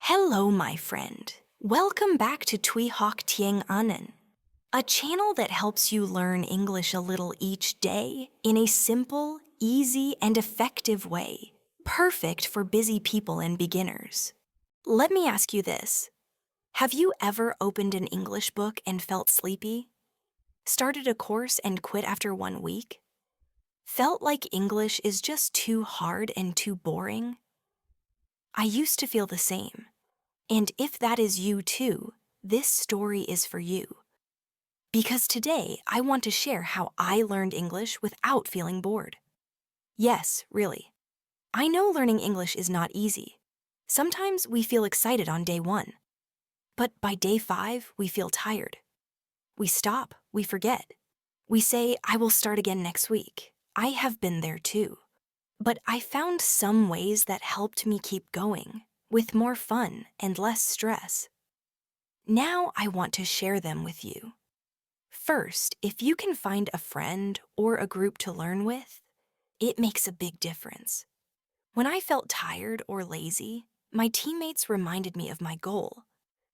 Hello, my friend. Welcome back to Tiếng Anen, a channel that helps you learn English a little each day in a simple, easy, and effective way, perfect for busy people and beginners. Let me ask you this. Have you ever opened an English book and felt sleepy? Started a course and quit after 1 week? Felt like English is just too hard and too boring? I used to feel the same. And if that is you too, this story is for you. Because today I want to share how I learned English without feeling bored. Yes, really. I know learning English is not easy. Sometimes we feel excited on day 1. But by day 5, we feel tired. We stop, we forget. We say, I will start again next week. I have been there too. But I found some ways that helped me keep going, with more fun and less stress. Now I want to share them with you. First, if you can find a friend or a group to learn with, it makes a big difference. When I felt tired or lazy, my teammates reminded me of my goal.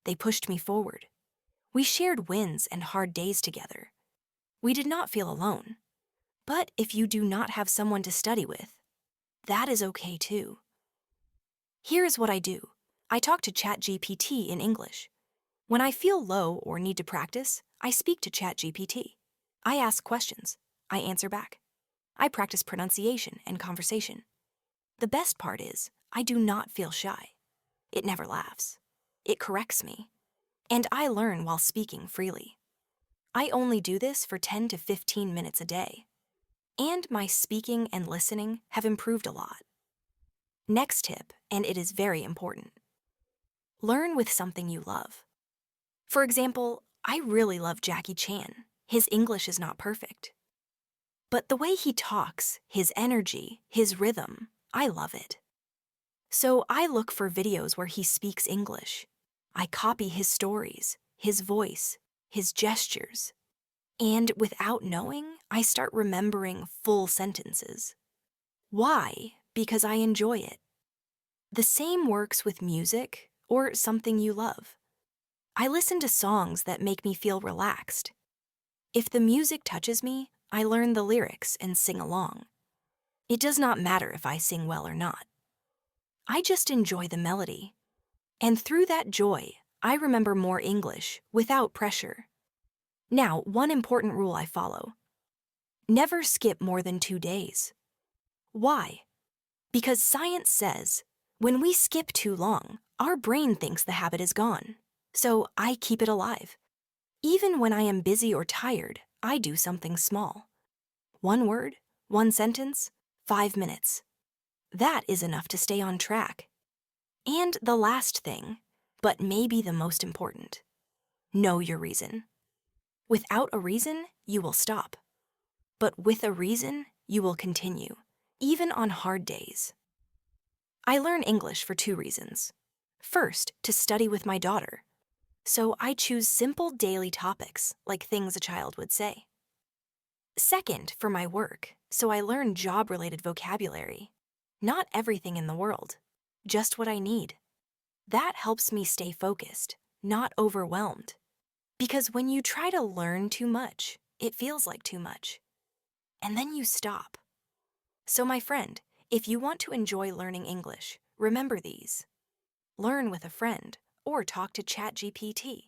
They pushed me forward. We shared wins and hard days together. We did not feel alone. But if you do not have someone to study with, that is okay too. Here is what I do. I talk to ChatGPT in English. When I feel low or need to practice, I speak to ChatGPT. I ask questions. I answer back. I practice pronunciation and conversation. The best part is, I do not feel shy. It never laughs. It corrects me. And I learn while speaking freely. I only do this for 10 to 15 minutes a day. And my speaking and listening have improved a lot. Next tip, and it is very important. Learn with something you love. For example, I really love Jackie Chan. His English is not perfect. But the way he talks, his energy, his rhythm, I love it. So I look for videos where he speaks English. I copy his stories, his voice, his gestures. And without knowing, I start remembering full sentences. Why? Because I enjoy it. The same works with music or something you love. I listen to songs that make me feel relaxed. If the music touches me, I learn the lyrics and sing along. It does not matter if I sing well or not. I just enjoy the melody. And through that joy, I remember more English without pressure. Now, one important rule I follow. Never skip more than 2 days. Why? Because science says, when we skip too long, our brain thinks the habit is gone. So I keep it alive. Even when I am busy or tired, I do something small. 1 word, 1 sentence, 5 minutes. That is enough to stay on track. And the last thing, but maybe the most important, know your reason. Without a reason, you will stop. But with a reason, you will continue, even on hard days. I learn English for 2 reasons. First, to study with my daughter. So I choose simple daily topics, like things a child would say. Second, for my work, so I learn job-related vocabulary. Not everything in the world, just what I need. That helps me stay focused, not overwhelmed. Because when you try to learn too much, it feels like too much. And then you stop. So my friend, if you want to enjoy learning English, remember these. Learn with a friend or talk to ChatGPT.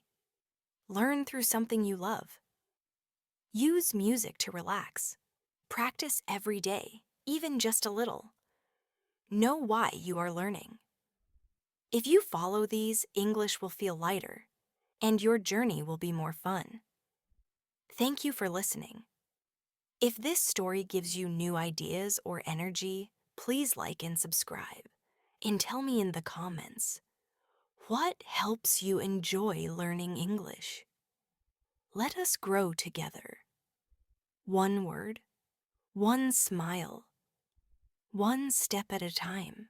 Learn through something you love. Use music to relax. Practice every day, even just a little. Know why you are learning. If you follow these, English will feel lighter, and your journey will be more fun. Thank you for listening. If this story gives you new ideas or energy, please like and subscribe. And tell me in the comments, what helps you enjoy learning English? Let us grow together. 1 word, 1 smile, 1 step at a time.